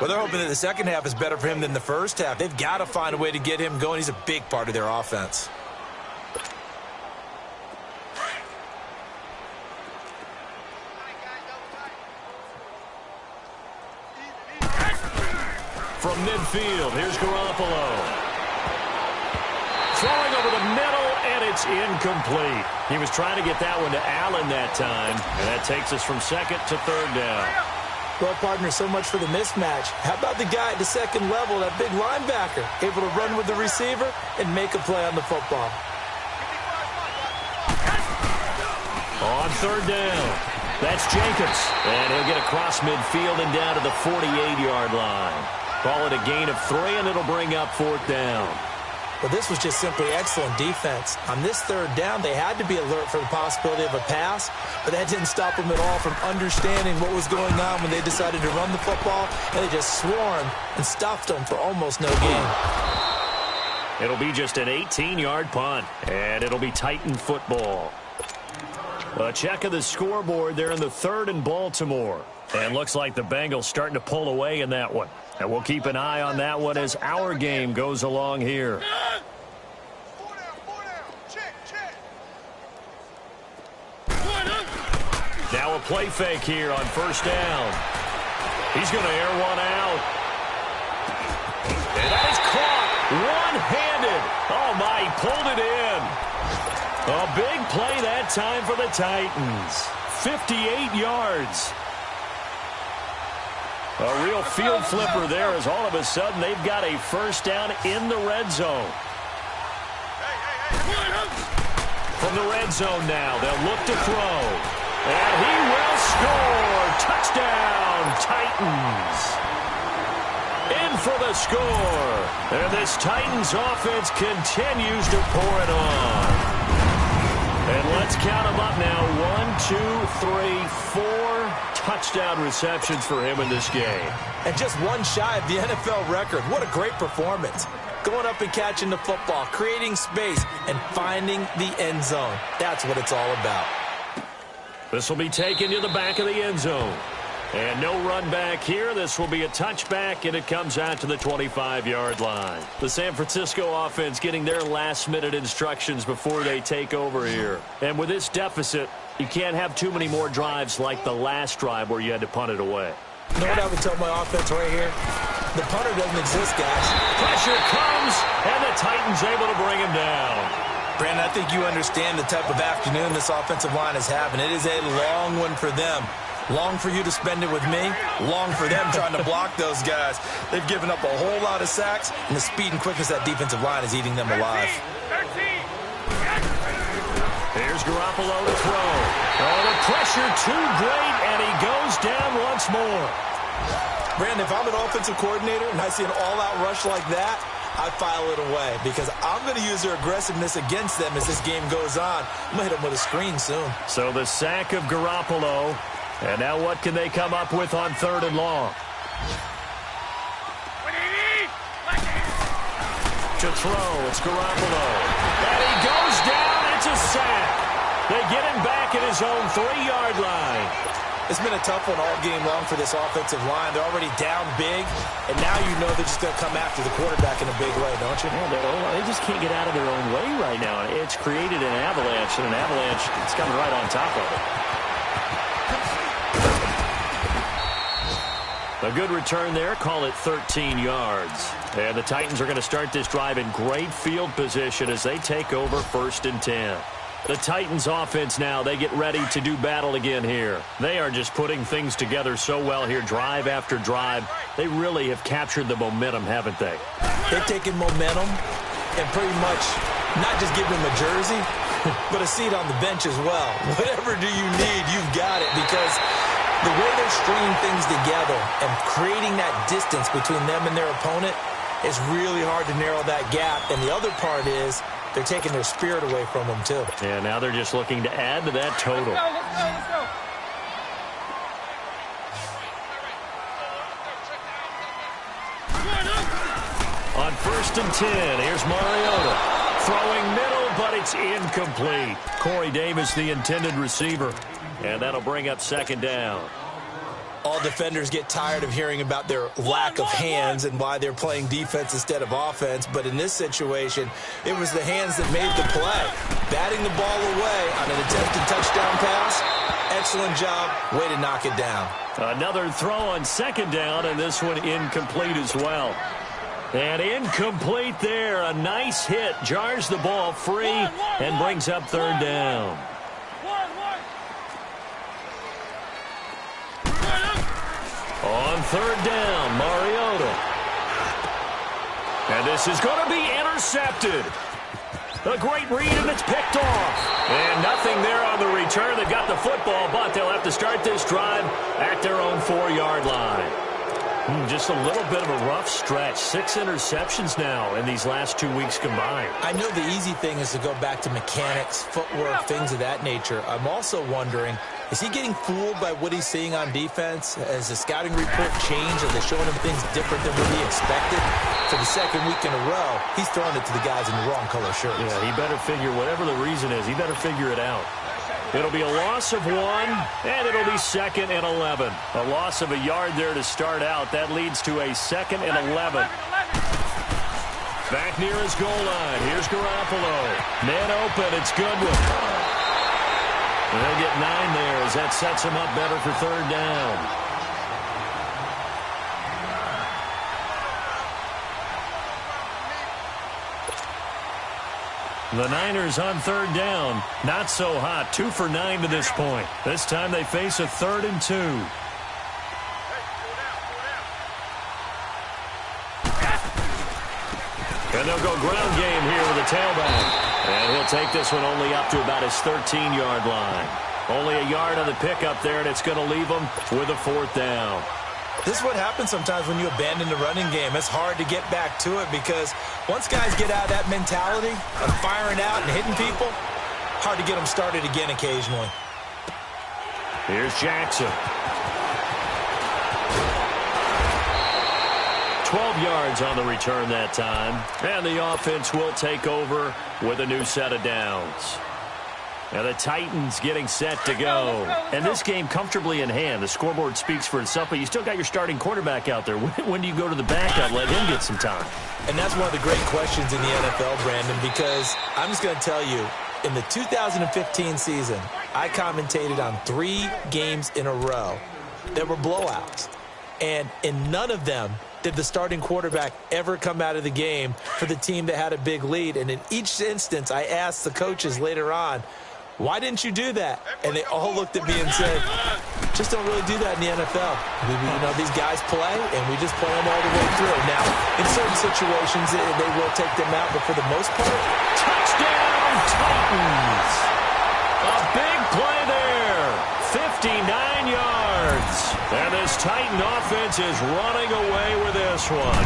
Well, they're hoping that the second half is better for him than the first half. They've got to find a way to get him going. He's a big part of their offense. From midfield, here's Garoppolo. Throwing over the middle, and it's incomplete. He was trying to get that one to Allen that time, and that takes us from second to third down. Well, partner, so much for the mismatch. How about the guy at the second level, that big linebacker, able to run with the receiver and make a play on the football? On third down, that's Jacobs, and he'll get across midfield and down to the 48-yard line. Call it a gain of 3, and it'll bring up fourth down. Well, this was just simply excellent defense. On this third down, they had to be alert for the possibility of a pass, but that didn't stop them at all from understanding what was going on when they decided to run the football, and they just swarmed and stuffed them for almost no gain. It'll be just an 18-yard punt, and it'll be Titan football. A check of the scoreboard there in the third in Baltimore. And looks like the Bengals starting to pull away in that one. And we'll keep an eye on that one as our game goes along here. Now a play fake here on first down. He's going to air one out. And that is caught one-handed. Oh, my, he pulled it in. A big play that time for the Titans. 58 yards. A real field flipper there as all of a sudden they've got a first down in the red zone. From the red zone now, they'll look to throw. And he will score. Touchdown, Titans. In for the score. And this Titans offense continues to pour it on. And let's count them up now. 1, 2, 3, 4 touchdown receptions for him in this game. And just one shy of the NFL record. What a great performance. Going up and catching the football, creating space, and finding the end zone. That's what it's all about. This will be taken to the back of the end zone. And no run back here. This will be a touchback, and it comes out to the 25-yard line. The San Francisco offense getting their last-minute instructions before they take over here. And with this deficit, you can't have too many more drives like the last drive where you had to punt it away. You know what I would tell my offense right here? The punter doesn't exist, guys. Pressure comes, and the Titans able to bring him down. Brandon, I think you understand the type of afternoon this offensive line is having. It is a long one for them. Long for you to spend it with me. Long for them trying to block those guys. They've given up a whole lot of sacks, and the speed and quickness of that defensive line is eating them alive. Here's Garoppolo to throw. Oh, the pressure too great, and he goes down once more. Brandon, if I'm an offensive coordinator and I see an all-out rush like that, I file it away because I'm going to use their aggressiveness against them as this game goes on. I'm going to hit them with a screen soon. So the sack of Garoppolo. And now what can they come up with on 3rd and long? To throw, it's Garoppolo. And he goes down. It's a sack. They get him back at his own 3-yard line. It's been a tough one all game long for this offensive line. They're already down big, and now you know they're just going to come after the quarterback in a big way, don't you? Yeah, they just can't get out of their own way right now. It's created an avalanche, and an avalanche is coming right on top of it. A good return there. Call it 13 yards. And the Titans are going to start this drive in great field position as they take over 1st and 10. The Titans offense now, they get ready to do battle again here. They are just putting things together so well here, drive after drive. They really have captured the momentum, haven't they? They've taken momentum and pretty much not just give them a jersey, but a seat on the bench as well. Whatever do you need, you've got it, because the way they're stringing things together and creating that distance between them and their opponent is really hard to narrow that gap. And the other part is they're taking their spirit away from them, too. Yeah, now they're just looking to add to that total. Let's go. On 1st and 10, here's Mariota. Throwing middle, but it's incomplete. Corey Davis, the intended receiver. And that'll bring up 2nd down. All defenders get tired of hearing about their lack of hands and why they're playing defense instead of offense. But in this situation, it was the hands that made the play. Batting the ball away on an attempted touchdown pass. Excellent job. Way to knock it down. Another throw on 2nd down, and this one incomplete as well. And incomplete there. A nice hit. Jars the ball free and brings up 3rd down. On 3rd down, Mariota. And this is going to be intercepted. A great read, and it's picked off. And nothing there on the return. They've got the football, but they'll have to start this drive at their own 4-yard line. Just a little bit of a rough stretch. 6 interceptions now in these last 2 weeks combined. I know the easy thing is to go back to mechanics, footwork, things of that nature. I'm also wondering, is he getting fooled by what he's seeing on defense? Has the scouting report changed? Are they showing him things different than what he expected? For the 2nd week in a row, he's throwing it to the guys in the wrong color shirts. Yeah, he better figure, whatever the reason is, he better figure it out. It'll be a loss of 1, and it'll be 2nd and 11. A loss of a yard there to start out. That leads to a 2nd and 11. Back near his goal line. Here's Garoppolo. Man open. It's Goodwin. And they'll get 9 there as that sets him up better for 3rd down. The Niners on 3rd down. Not so hot. 2 for 9 to this point. This time they face a 3rd and 2. And they'll go ground game here with a tailback. And he'll take this one only up to about his 13-yard line. Only a yard on the pickup there, and it's going to leave him with a 4th down. This is what happens sometimes when you abandon the running game. It's hard to get back to it because once guys get out of that mentality of firing out and hitting people, hard to get them started again occasionally. Here's Jackson. 12 yards on the return that time. And the offense will take over with a new set of downs. Now the Titans getting set to go. And this game comfortably in hand. The scoreboard speaks for itself, but you still got your starting quarterback out there. When do you go to the backup, let him get some time? And that's one of the great questions in the NFL, Brandon, because I'm just going to tell you, in the 2015 season, I commentated on 3 games in a row that were blowouts. And in none of them did the starting quarterback ever come out of the game for the team that had a big lead. And in each instance, I asked the coaches later on, why didn't you do that? And they all looked at me and said, just don't really do that in the NFL. These guys play, and we just play them all the way through. Now, in certain situations, they will take them out, but for the most part, touchdown Titans! A big play there. 59 yards. And this Titan offense is running away with this one.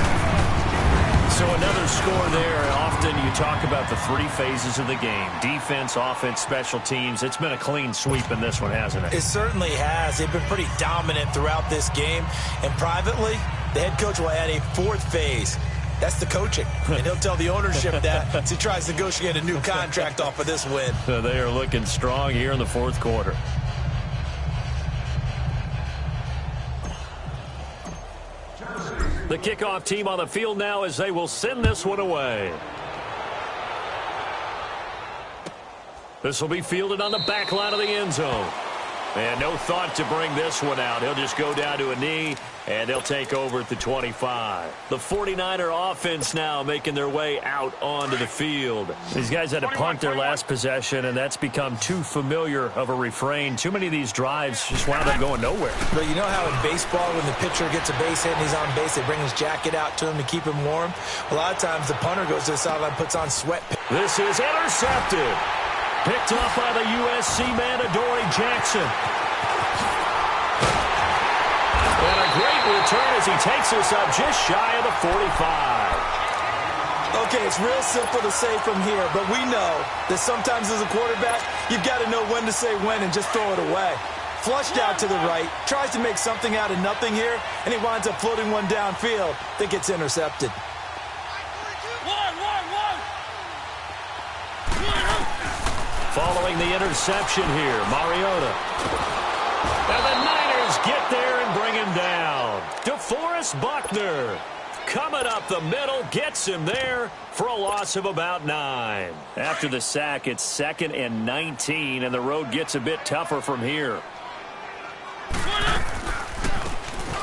So another score there. Often you talk about the three phases of the game. Defense, offense, special teams. It's been a clean sweep in this one, hasn't it? It certainly has. They've been pretty dominant throughout this game. And privately, the head coach will add a fourth phase. That's the coaching. And he'll tell the ownership that as he tries to negotiate a new contract off of this win. They are looking strong here in the fourth quarter. The kickoff team on the field now as they will send this one away. This will be fielded on the back line of the end zone. And no thought to bring this one out. He'll just go down to a knee, and they'll take over at the 25. The 49er offense now making their way out onto the field. These guys had to punt their last possession, and that's become too familiar of a refrain. Too many of these drives just wound up going nowhere. But you know how in baseball, when the pitcher gets a base hit and he's on base, they bring his jacket out to him to keep him warm? A lot of times the punter goes to the sideline, puts on sweat. This is intercepted. Picked off by the USC man, Adoree Jackson. And a great return as he takes us up just shy of the 45. Okay, it's real simple to say from here, but we know that sometimes as a quarterback, you've got to know when to say when and just throw it away. Flushed out to the right, tries to make something out of nothing here, and he winds up floating one downfield that gets intercepted. Following the interception here, Mariota. And the Niners get there and bring him down. DeForest Buckner coming up the middle, gets him there for a loss of about 9. After the sack, it's 2nd and 19, and the road gets a bit tougher from here.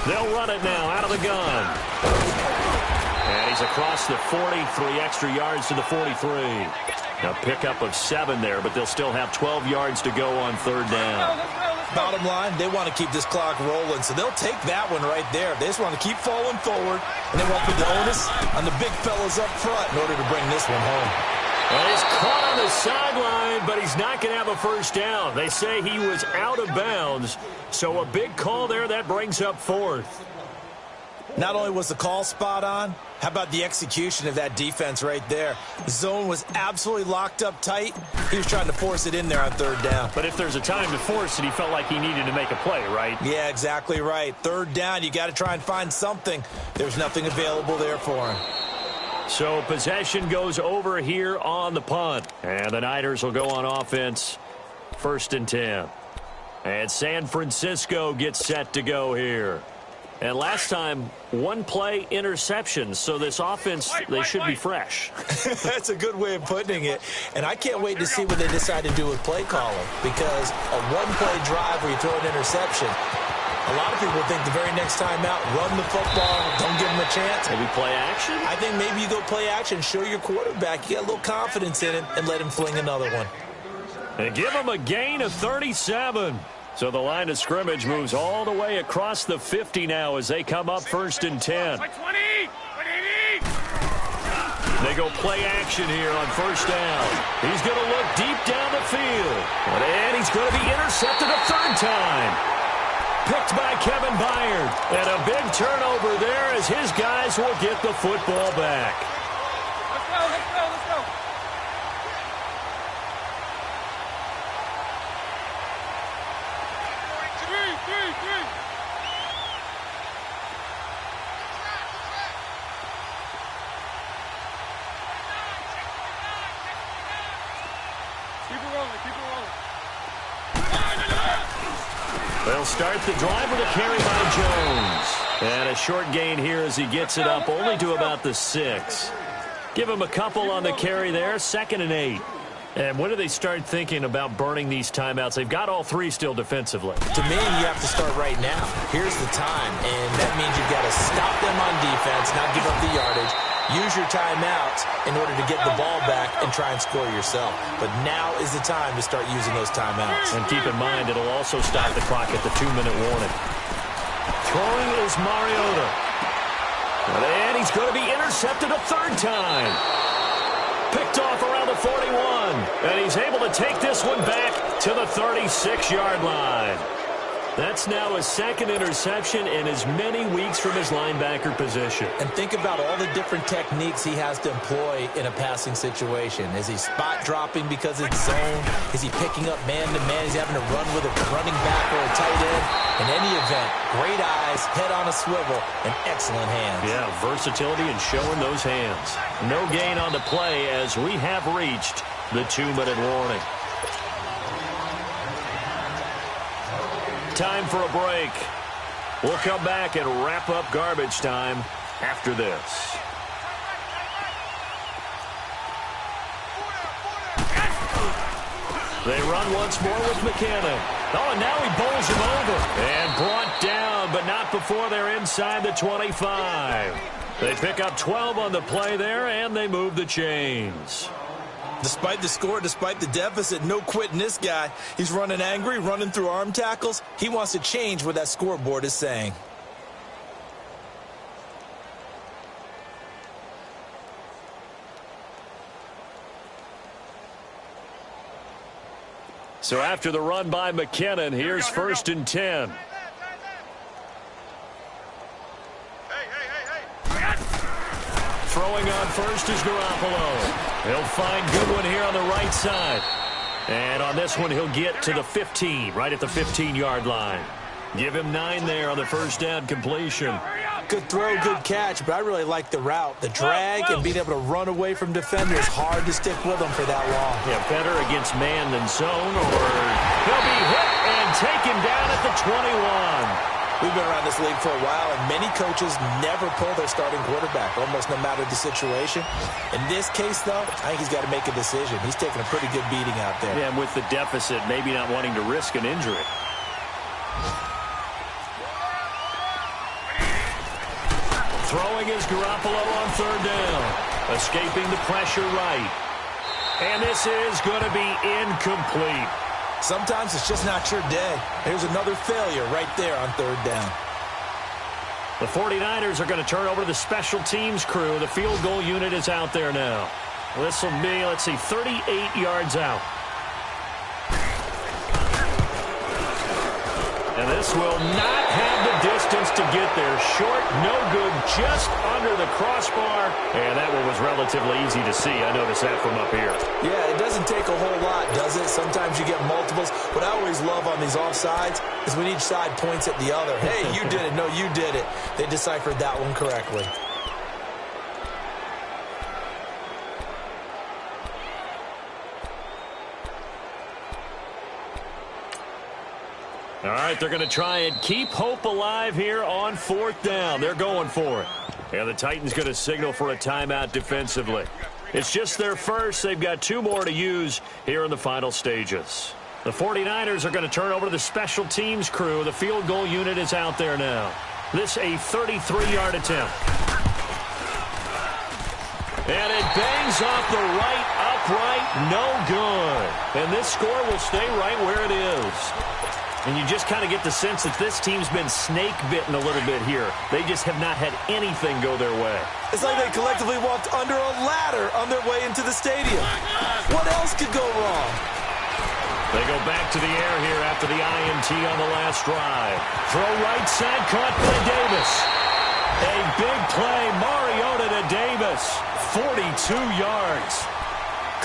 They'll run it now out of the gun. And he's across the 40, 3 extra yards to the 43. A pickup of 7 there, but they'll still have 12 yards to go on 3rd down. Bottom line, they want to keep this clock rolling, so they'll take that one right there. They just want to keep falling forward, and they want to put the onus on the big fellas up front in order to bring this one home. Well, he's caught on the sideline, but he's not going to have a first down. They say he was out of bounds, so a big call there that brings up 4th. Not only was the call spot on, how about the execution of that defense right there? The zone was absolutely locked up tight. He was trying to force it in there on 3rd down. But if there's a time to force it, he felt like he needed to make a play, right? Yeah, exactly right. 3rd down, you got to try and find something. There's nothing available there for him. So possession goes over here on the punt. And the Niners will go on offense, 1st and 10. And San Francisco gets set to go here. And last time, 1 play interception. So this offense, they should be fresh. That's a good way of putting it. And I can't wait to see what they decide to do with play calling. Because a 1-play drive where you throw an interception, a lot of people think the very next time out, run the football, don't give them a chance. Maybe play action? I think maybe you go play action, show your quarterback you got a little confidence in him, and let him fling another one. And give him a gain of 37. So the line of scrimmage moves all the way across the 50 now as they come up 1st and 10. They go play action here on 1st down. He's going to look deep down the field. And he's going to be intercepted a 3rd time. Picked by Kevin Byard. And a big turnover there as his guys will get the football back. Let's go, let's go, let's go. Three. Keep it rolling. They'll start the drive with a carry by Jones. And a short gain here as he gets it up only to about the 6. Give him a couple on the carry there, 2nd and 8. And when do they start thinking about burning these timeouts? They've got all 3 still defensively. To me, you have to start right now. Here's the time, and that means you've got to stop them on defense, not give up the yardage, use your timeouts in order to get the ball back and try and score yourself. But now is the time to start using those timeouts. And keep in mind, it'll also stop the clock at the 2-minute warning. Throwing is Mariota. And he's going to be intercepted a 3rd time. Picked off around the 41. And he's able to take this one back to the 36-yard line. That's now his second interception in as many weeks from his linebacker position. And think about all the different techniques he has to employ in a passing situation. Is he spot dropping because it's zone? Is he picking up man-to-man? Is he having to run with a running back or a tight end? In any event, great eyes, head on a swivel, and excellent hands. Yeah, versatility and showing those hands. No gain on the play as we have reached the 2-minute warning. Time for a break. We'll come back and wrap up garbage time after this. They run once more with McKinnon. Oh, and now he bowls him over. And brought down, but not before they're inside the 25. They pick up 12 on the play there, and they move the chains. Despite the score, despite the deficit, no quitting this guy. He's running angry, running through arm tackles. He wants to change what that scoreboard is saying. So after the run by McKinnon, here's 1st and 10. Throwing on first is Garoppolo. He'll find Goodwin here on the right side. And on this one, he'll get to the 15, right at the 15-yard line. Give him 9 there on the first down completion. Good throw, good catch, but I really like the route. The drag and being able to run away from defenders, hard to stick with them for that long. Yeah, better against man than zone, or he'll be hit and taken down at the 21. We've been around this league for a while, and many coaches never pull their starting quarterback, almost no matter the situation. In this case, though, I think he's got to make a decision. He's taking a pretty good beating out there. Yeah, and with the deficit, maybe not wanting to risk an injury. Throwing is Garoppolo on 3rd down. Escaping the pressure right. And this is going to be incomplete. Sometimes it's just not your day. There's another failure right there on 3rd down. The 49ers are going to turn over to the special teams crew. The field goal unit is out there now. This will be, let's see, 38 yards out. And this will not have the distance to get there. Short, no good, just under the crossbar. And that one was relatively easy to see. I noticed that from up here. Yeah, it doesn't take a whole lot, does it? Sometimes you get multiples. What I always love on these offsides is when each side points at the other. Hey, you did it. No, you did it. They deciphered that one correctly. All right, they're going to try and keep hope alive here on 4th down. They're going for it. And the Titans going to signal for a timeout defensively. It's just their first. They've got 2 more to use here in the final stages. The 49ers are going to turn over to the special teams crew. The field goal unit is out there now. This a 33-yard attempt. And it bangs off the right upright. No good. And this score will stay right where it is. And you just kind of get the sense that this team's been snake-bitten a little bit here. They just have not had anything go their way. It's like they collectively walked under a ladder on their way into the stadium. What else could go wrong? They go back to the air here after the INT on the last drive. Throw right side, caught by Davis. A big play, Mariota to Davis. 42 yards.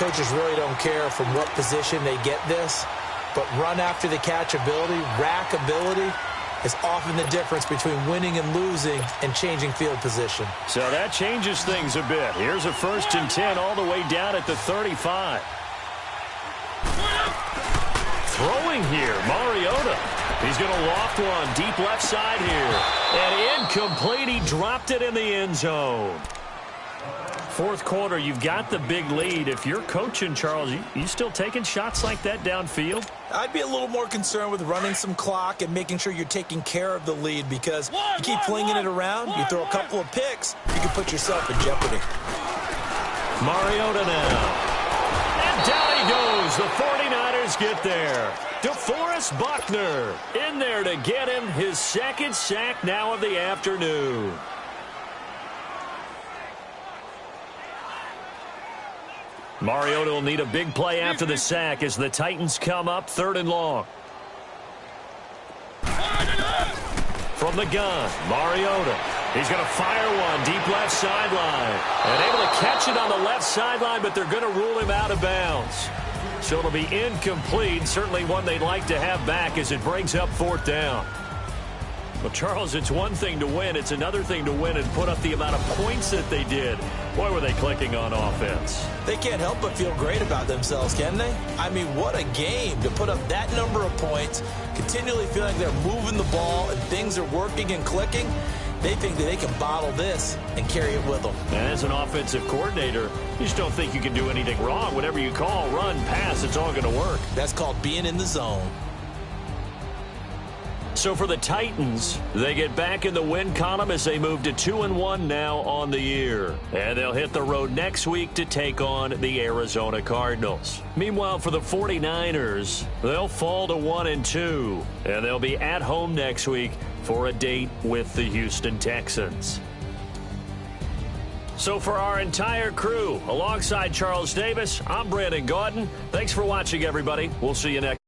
Coaches really don't care from what position they get this. But run after the catch ability, rack ability, is often the difference between winning and losing and changing field position. So that changes things a bit. Here's a 1st and 10 all the way down at the 35. Throwing here, Mariota. He's going to loft one deep left side here. And incomplete. He dropped it in the end zone. 4th quarter, you've got the big lead. If you're coaching, Charles, you still taking shots like that downfield? I'd be a little more concerned with running some clock and making sure you're taking care of the lead, because you keep flinging it around, you throw a couple of picks, you can put yourself in jeopardy. Mariota now. And down he goes. The 49ers get there. DeForest Buckner in there to get him his 2nd sack now of the afternoon. Mariota will need a big play after the sack as the Titans come up 3rd and long. From the gun, Mariota. He's going to fire one deep left sideline. And able to catch it on the left sideline, but they're going to rule him out of bounds. So it'll be incomplete. Certainly one they'd like to have back as it brings up 4th down. Well, Charles, it's one thing to win. It's another thing to win and put up the amount of points that they did. Boy, were they clicking on offense. They can't help but feel great about themselves, can they? I mean, what a game to put up that number of points, continually feeling they're moving the ball and things are working and clicking. They think that they can bottle this and carry it with them. And as an offensive coordinator, you just don't think you can do anything wrong. Whatever you call, run, pass, it's all going to work. That's called being in the zone. So for the Titans, they get back in the win column as they move to 2-1 now on the year. And they'll hit the road next week to take on the Arizona Cardinals. Meanwhile, for the 49ers, they'll fall to 1-2. And they'll be at home next week for a date with the Houston Texans. So for our entire crew, alongside Charles Davis, I'm Brandon Gaudin. Thanks for watching, everybody. We'll see you next.